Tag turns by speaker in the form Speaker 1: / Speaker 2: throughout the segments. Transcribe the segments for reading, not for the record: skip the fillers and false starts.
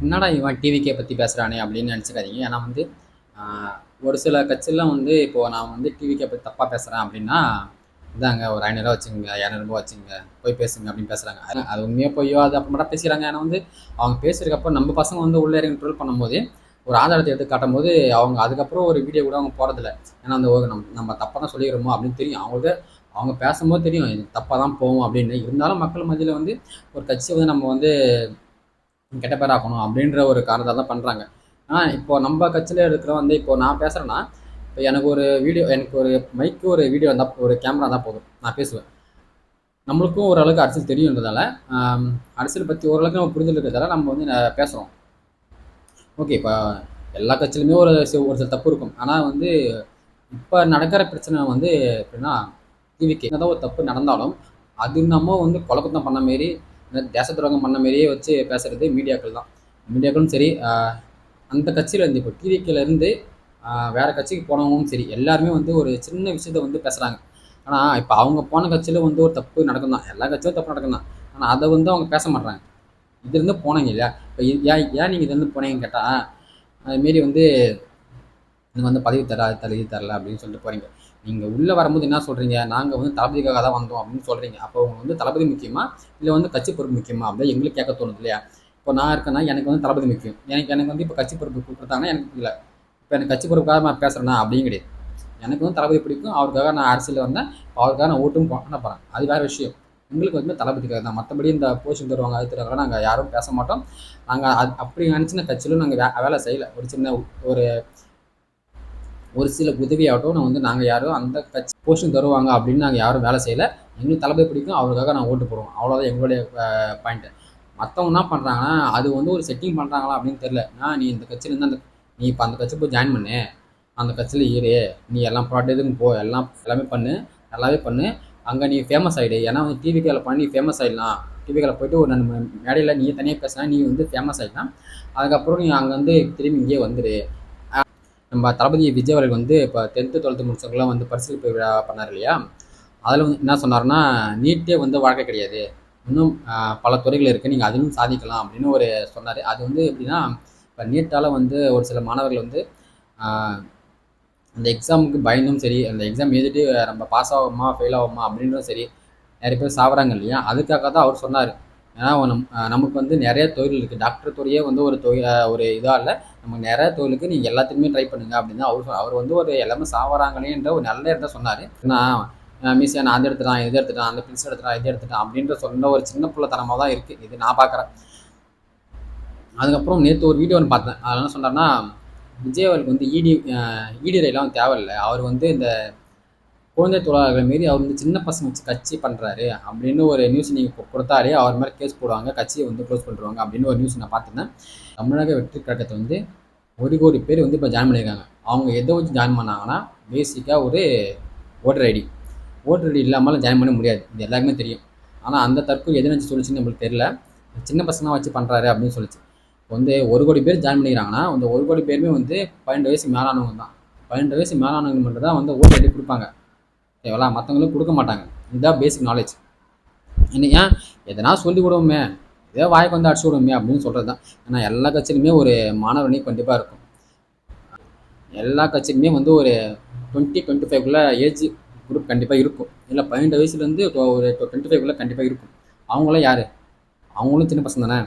Speaker 1: என்னடா இவன் டிவிக்கே பற்றி பேசுகிறானே அப்படின்னு நினச்சிக்காதீங்க. ஏன்னா வந்து ஒரு சில கட்சியெல்லாம் வந்து இப்போது நான் வந்து டிவிக்கே பற்றி தப்பாக பேசுகிறேன் அப்படின்னா, இந்தாங்க ஒரு 500 வச்சுங்க, 200 வச்சுங்க, போய் பேசுங்க அப்படின்னு பேசுகிறாங்க. அது உண்மையாக பொய்யோ அது அப்புறமேட்டா பேசுகிறாங்க. ஏன்னா வந்து அவங்க பேசுறதுக்கப்புறம் நம்ம பசங்க வந்து உள்ளே இறங்கி ட்ரோல் பண்ணும்போது ஒரு ஆதாரத்தை எடுத்து காட்டும்போது அவங்க அதுக்கப்புறம் ஒரு வீடியோ கூட அவங்க போகிறதில்ல. ஏன்னா அந்த நம்ம தப்பாக தான் சொல்லிக்கிறோமோ அப்படின்னு தெரியும் அவங்களுக்கு. அவங்க பேசும்போது தெரியும் இது தப்பாக தான் போகும் அப்படின்னு. இருந்தாலும் மக்கள் மத்தியில் வந்து ஒரு கட்சியை வந்து நம்ம வந்து கெட்ட பேராக்கணும் அப்படின்ற ஒரு காரணத்தால் தான் பண்ணுறாங்க. ஆனால் இப்போ நம்ம கட்சியில் இருக்கிற வந்து இப்போ நான் பேசுகிறேன்னா, இப்போ எனக்கு ஒரு வீடியோ, எனக்கு ஒரு மைக்கு ஒரு வீடியோ இருந்தால், ஒரு கேமரா இருந்தால் போதும், நான் பேசுவேன். நம்மளுக்கும் ஓரளவுக்கு அரசியல் தெரியுன்றதால, அரசியல் பற்றி ஓரளவுக்கு நம்ம புரிதல் இருக்கிறதால நம்ம வந்து பேசுகிறோம். ஓகே, இப்போ எல்லா கட்சியிலுமே ஒரு சில தப்பு இருக்கும். ஆனால் வந்து இப்போ நடக்கிற பிரச்சனை வந்து எப்படின்னா, டிவிக்கு என்னதான் ஒரு தப்பு நடந்தாலும் அது நம்ம வந்து குழப்பத்தம் பண்ண மாரி, தேச துரோகம் பண்ண மாரியே வச்சு பேசுறது மீடியாக்கள் தான். மீடியாக்களும் சரி, அந்த கட்சியில் இருந்து இப்போ டிவிக்கிலேருந்து வேறு கட்சிக்கு போனவங்களும் சரி, எல்லாருமே வந்து ஒரு சின்ன விஷயத்த வந்து பேசுகிறாங்க. ஆனால் இப்போ அவங்க போன கட்சியில் வந்து ஒரு தப்பு நடக்கும் தான், எல்லா கட்சியும் தப்பு நடக்கும் தான். ஆனால் அதை வந்து அவங்க பேச மாட்றாங்க. இதுலேருந்து போனீங்க இல்லையா, இப்போ ஏன் நீங்கள் இதுலேருந்து போனீங்கன்னு கேட்டால், அதுமாரி வந்து எனக்கு வந்து பதவி தரல அப்படின்னு சொல்லிட்டு போகிறீங்க. நீங்கள் உள்ளே வரும்போது என்ன சொல்கிறீங்க, நாங்கள் வந்து தளபதிக்காக தான் வந்தோம் அப்படின்னு சொல்கிறீங்க. அப்போ அவங்க வந்து தளபதி முக்கியமா, இல்லை வந்து கட்சி பொறுப்பு முக்கியமா அப்படின்னு எங்களுக்கு கேட்க தோணுது இல்லையா. இப்போ நான் இருக்கேன்னா எனக்கு வந்து தளபதி முக்கியம். எனக்கு வந்து இப்போ கட்சி பொறுப்பு கொடுத்தாங்கன்னா எனக்கு இல்லை. இப்போ எனக்கு கட்சி பொறுப்புக்காக நான் பேசுகிறேன்னா அப்படியும் கிடையாது. எனக்கு வந்து தளபதி பிடிக்கும், அவருக்காக நான் அரசியலில் வந்தேன், அவருக்காக நான் ஓட்டும் பண்ண போகிறேன். அது வேறு விஷயம். எங்களுக்கு வந்து தளபதிக்காக தான். மற்றபடி இந்த போஷன் தருவாங்க அது தருவாங்க நாங்கள் யாரும் பேச மாட்டோம். நாங்கள் அப்படி நினச்சின கட்சியிலும் நாங்கள் வேலை செய்யலை. ஒரு சின்ன ஒரு சில உதவியாகட்டும் நாங்கள் யாரும் அந்த கட்சி போஸ்டிங் தருவாங்க அப்படின்னு நாங்கள் யாரும் வேலை செய்யலை. எங்களுக்கு தளபதி பிடிக்கும், அவருக்காக நான் ஓட்டு போடுவோம். அவ்வளோதான் எங்களுடைய பாயிண்ட்டு. மற்றவங்க என்ன பண்ணுறாங்கன்னா, அது வந்து ஒரு செட்டிங் பண்ணுறாங்களா அப்படின்னு தெரியல. நீ இந்த கட்சியிலேருந்து நீ இப்போ அந்த கட்சி போய் ஜாயின் பண்ணு, அந்த கட்சியில் இரு, நீ எல்லாம் ப்ராடக்ட்டுக்கும் போ, எல்லாமே பண்ணு, நல்லாவே பண்ணு, அங்கே நீ ஃபேமஸ் ஆகிடு. ஏன்னா வந்து டிவிக்கில் பண்ணி நீ ஃபேமஸ் ஆகிடலாம். டிவிக்கில் போய்ட்டு ஒரு மேடையில் நீ தனியாக பேசினா நீ வந்து ஃபேமஸ் ஆகிடலாம். அதுக்கப்புறம் நீ அங்கே வந்து திரும்பி இங்கேயே வந்துடு. நம்ம தளபதி விஜய் அவர்கள் வந்து இப்போ 10th 12th முடிச்சவங்களாம் வந்து பரிசீலிப்பு விழா பண்ணார் இல்லையா. அதில் வந்து என்ன சொன்னார்னா, நீட்டே வந்து வாழ்க்கை கிடையாது, இன்னும் பல துறைகள் இருக்குது, நீங்கள் அதிலும் சாதிக்கலாம் அப்படின்னு ஒரு சொன்னார். அது வந்து எப்படின்னா, இப்போ நீட்டால் வந்து ஒரு சில மாணவர்கள் வந்து அந்த எக்ஸாமுக்கு பயந்தும் சரி, அந்த எக்ஸாம் எழுதிட்டு நம்ம பாஸ் ஆகுமா ஃபெயில் ஆகுமா அப்படின்றும் சரி, நிறைய பேர் சாப்பிட்றாங்க இல்லையா. அதுக்காக தான் அவர் சொன்னார். ஏன்னா நமக்கு வந்து நிறைய தொழில் இருக்குது. டாக்டர் துறையே வந்து ஒரு இதாக இல்லை, நமக்கு நிறைய தொழிலுக்கு நீங்கள் எல்லாத்துக்குமே ட்ரை பண்ணுங்க அப்படின்னு அவர் வந்து ஒரு எல்லாமே சாவறாங்களேன்ற ஒரு நல்ல இடத்த சொன்னார். ஏன்னா மீசியா நான் அதை எடுத்துட்டான், இது எடுத்துட்டான், அந்த பிரின்ஸ் எடுத்துட்டான், இது எடுத்துட்டான் அப்படின்ற சொன்ன ஒரு சின்ன பிள்ளைத்தனமாக தான் இருக்குது இது நான் பார்க்குறேன். அதுக்கப்புறம் நேற்று ஒரு வீடியோ ஒன்று பார்த்தேன். அதில் என்ன சொன்னார்னா, விஜய் அவருக்கு வந்து இடி ரயிலாம் தேவையில்லை, அவர் வந்து இந்த குழந்தை தொழிலாளர்கள் மாரி அவர் வந்து சின்ன பசங்க வச்சு கட்சி பண்ணுறாரு அப்படின்னு ஒரு நியூஸ் நீங்கள் கொடுத்தாலே அவர் மேலே கேஸ் போடுவாங்க, கட்சியை வந்து க்ளோஸ் பண்ணிடுவாங்க அப்படின்னு ஒரு நியூஸ் நான் பார்த்துருந்தேன். தமிழக வெற்றி கழகத்தை வந்து 1 கோடி பேர் வந்து இப்போ ஜாயின் பண்ணியிருக்காங்க. அவங்க எதை வச்சு ஜாயின் பண்ணாங்கன்னா, பேசிக்காக ஒரு ஓட்டர் ஐடி. ஓட்டர் ஐடி இல்லாமல் ஜாயின் பண்ண முடியாது, இது எல்லாருமே தெரியும். ஆனால் அந்த தற்கொலை எதை நினச்சி சொல்லிச்சுன்னு நம்மளுக்கு தெரியல. சின்ன பசங்களாக வச்சு பண்ணுறாரு அப்படின்னு சொல்லிச்சு. இப்போ வந்து 1 கோடி பேர் ஜாயின் பண்ணிக்கிறாங்கன்னா, அந்த 1 கோடி பேருமே வந்து 12 வயசுக்கு மேலானவங்க தான். 12 வயசுக்கு மேலானவங்க மட்டும் தான் வந்து ஓட்டர் ஐடி கொடுப்பாங்க. ஓகேவா, மற்றவங்களும் கொடுக்க மாட்டாங்க. இதுதான் பேசிக் நாலேஜ். ஏன் எதனா சொல்லி விடுவோமே, இதே வாய்க்கு வந்து அடிச்சு விடுவோமே அப்படின்னு சொல்கிறது தான். ஏன்னா எல்லா கட்சியிலுமே ஒரு மாணவனி கண்டிப்பாக இருக்கும். எல்லா கட்சியிலுமே வந்து ஒரு 20-25 ஏஜ் குரூப் கண்டிப்பாக இருக்கும். இல்லை 12 வயசுலேருந்து ஒரு 25 கண்டிப்பாக இருக்கும். அவங்களாம் யார்? அவங்களும் சின்ன பசங்க தானே.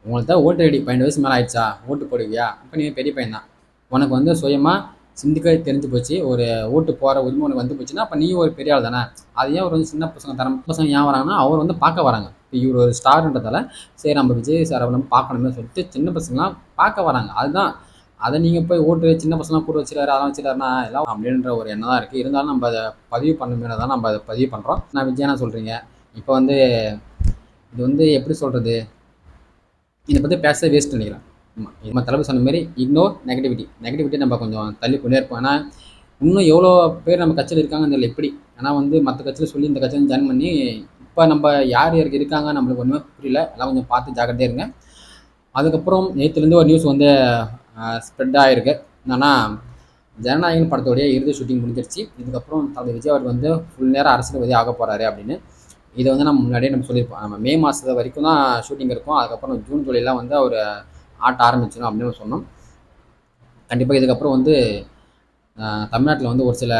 Speaker 1: உங்களுக்கு தான் ஓட்டு ஐடி 12 வயசு மேலே ஆயிடுச்சா, ஓட்டு போடுவியா, அப்போ நீங்கள் பெரிய பையன் தான். உனக்கு வந்து சுயமாக சிந்திக்க தெரிஞ்சு போச்சு, ஒரு ஓட்டு போகிற உரிமை உனக்கு வந்து போச்சுன்னா அப்போ நீ ஒரு பெரிய ஆள் தானே. அது ஏன் ஒரு வந்து சின்ன பசங்க ஏன் வராங்கன்னா, அவர் வந்து பார்க்க வராங்க. இப்போ இவர் ஒரு ஸ்டார்ன்றதால சரி நம்ம விஜய் சாரை நம்ம பார்க்கணுமே சொல்லிட்டு சின்ன பசங்களாம் பார்க்க வராங்க. அதுதான். அதை நீங்கள் போய் ஓட்டு சின்ன பசங்களாம் கூட வச்சுருக்காரு, அதெல்லாம் வச்சுருக்காருன்னா எல்லாம் அப்படின்ற ஒரு எண்ணம் தான் இருக்குது. இருந்தாலும் நம்ம அதை பதிவு பண்ணணுமே தான் நம்ம அதை பதிவு பண்ணுறோம். நான் விஜயனா சொல்கிறீங்க. இப்போ வந்து இது வந்து எப்படி சொல்கிறது, இதை பற்றி பேச வேஸ்ட் நினைக்கிறேன். ஆமாம், நம்ம தலைவர் சொன்ன மாதிரி இக்னோர் நெகட்டிவிட்டி நம்ம கொஞ்சம் தள்ளி கொண்டே இருப்போம். ஏன்னா இன்னும் எவ்வளோ பேர் நம்ம கட்சியில் இருக்காங்கன்னு தெரியல எப்படி. ஏன்னா வந்து மற்ற கட்சியில் சொல்லி இந்த கட்சியில் ஜாயின் பண்ணி இப்போ நம்ம யார் யாருக்கு இருக்காங்க நம்மளுக்கு ஒன்றுமே புரியல. எல்லாம் கொஞ்சம் பார்த்து ஜாக்கிரதையாக இருங்க. அதுக்கப்புறம் நேற்றுலேருந்து ஒரு நியூஸ் வந்து ஸ்ப்ரெட் ஆகிருக்கு. என்னன்னா, ஜனநாயகன் படத்தோடைய இறுதி ஷூட்டிங் முடிஞ்சிருச்சு. இதுக்கப்புறம் தளபதி விஜய் அவர் வந்து ஃபுல் நேரம் அரசியல்வாதி ஆக போகிறாரு அப்படின்னு. இதை வந்து நம்ம முன்னாடியே நம்ம சொல்லியிருப்போம். நம்ம மே மாதம் வரைக்கும் தான் ஷூட்டிங் இருக்கும். அதுக்கப்புறம் ஜூன் ஜூலைலாம் வந்து அவர் ஆட்ட ஆரம்பிச்சிடும் அப்படின்னு சொன்னோம். கண்டிப்பாக இதுக்கப்புறம் வந்து தமிழ்நாட்டில் வந்து ஒரு சில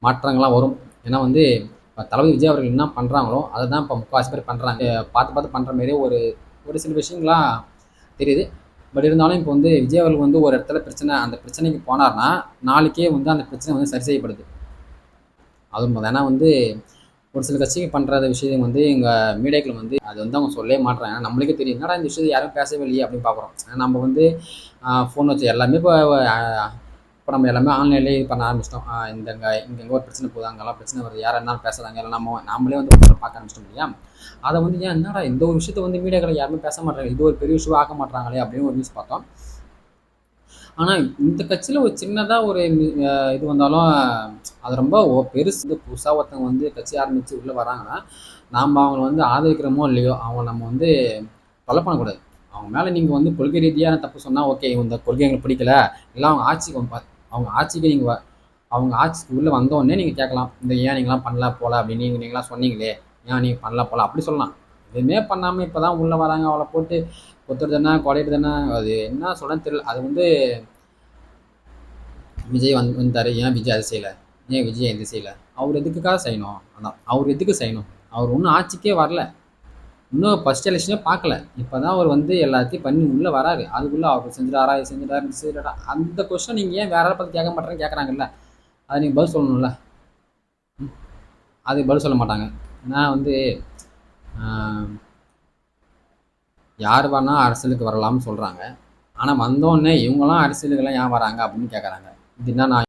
Speaker 1: மாற்றங்கள்லாம் வரும். ஏன்னா வந்து இப்போ தளபதி விஜய் அவர்கள் என்ன பண்ணுறாங்களோ அதை தான் இப்போ முக்கால்வாசி பேர் பண்ணுறாங்க. பார்த்து பார்த்து பண்ணுற மாரியே ஒரு ஒரு சில விஷயங்கள்லாம் தெரியுது. பட் இருந்தாலும் இப்போ வந்து விஜய் அவர்கள் வந்து ஒரு இடத்துல பிரச்சனை, அந்த பிரச்சனைக்கு போனார்னா நாளைக்கே வந்து அந்த பிரச்சனை வந்து சரி செய்யப்படுது. அதுவும் ஏன்னா வந்து ஒரு சில கட்சிகள் பண்ணுற விஷயம் வந்து எங்கள் மீடியாக்கள் வந்து அது வந்து அவங்க சொல்லவே மாட்றாங்க. ஏன்னா நம்மளுக்கே தெரியும், என்னடா இந்த விஷயத்தை யாரும் பேசவே இல்லையே அப்படின்னு பார்க்குறோம். நம்ம வந்து ஃபோன் வச்சு எல்லாமே இப்போ நம்ம எல்லாமே ஆன்லைன்லேயே இது பண்ண ஆரம்பிச்சிட்டோம். இங்கே எங்கே ஒரு பிரச்சனை போகுது, அங்கெல்லாம் பிரச்சனை வருது, யார் என்ன பேசுகிறாங்க, இல்லை நாமளே வந்து பார்க்க ஆரம்பிச்சிட்டோம் இல்லையா? அதை வந்து ஏன் என்னடா இந்த ஒரு விஷயத்தை வந்து மீடியாக்களை யாருமே பேச மாட்டாங்க, இது ஒரு பெரிய இஷ்யூ ஆக்க மாட்டாங்களே அப்படின்னு ஒரு நியூஸ் பார்த்தோம். ஆனால் இந்த கட்சியில் ஒரு சின்னதாக ஒரு இது வந்தாலும் அது ரொம்ப பெருசு. புதுசாக ஒருத்தவங்க வந்து கட்சி ஆரம்பித்து உள்ளே வராங்கன்னா நாம் அவங்கள வந்து ஆதரிக்கிறோமோ இல்லையோ அவங்க நம்ம வந்து தொலை பண்ணக்கூடாது. அவங்க மேலே நீங்கள் வந்து கொள்கை ரீதியான தப்பு சொன்னால் ஓகே, இந்த கொள்கை எங்களுக்கு பிடிக்கல, இல்லை அவங்க ஆட்சிக்கு அவங்க ஆட்சிக்கு நீங்கள் அவங்க ஆட்சிக்கு உள்ளே வந்தோடனே நீங்கள் கேட்கலாம், இந்த ஏன் நீங்களாம் பண்ணல போல அப்படின்னு நீங்களாம் சொன்னீங்களே, ஏன் நீங்கள் பண்ணல போல அப்படி சொல்லலாம். எதுவுமே பண்ணாமல் இப்போ தான் உள்ளே வராங்க, அவளை போட்டு கொத்துறது தானே கொலையிட்டு தானே, அது என்ன சொல்கிறேன்னு தெரியல. அது வந்து விஜய் வந்தார், ஏன் விஜய் அதை செய்யலை, ஏன் விஜய் எது செய்யலை, அவர் எதுக்குக்காக செய்யணும்? அதான் அவர் எதுக்கு செய்யணும்? அவர் ஒன்றும் ஆட்சிக்கே வரல, இன்னும் ஃபர்ஸ்ட் எலெக்ஷனே பார்க்கல. இப்போ தான் அவர் வந்து எல்லாத்தையும் பண்ணி உள்ளே வராரு. அதுக்குள்ளே அவர் செஞ்சுட்டாரா, இது செஞ்சுட்டாரு, இது செய்யலடா, அந்த கொஸ்டின் நீங்கள் ஏன் வேற யாரை பார்த்து கேட்க மாட்டேன்னு கேட்குறாங்கல்ல, அது நீங்கள் பதில் சொல்லணும்ல. அதுக்கு பதில் சொல்ல மாட்டாங்க. ஏன்னா வந்து யார் வேணால் அரசியலுக்கு வரலாம்னு சொல்கிறாங்க. ஆனால் வந்தோடனே இவங்களாம் அரசியலுக்கெல்லாம் ஏன் வராங்க அப்படின்னு கேட்குறாங்க. இது என்ன நான்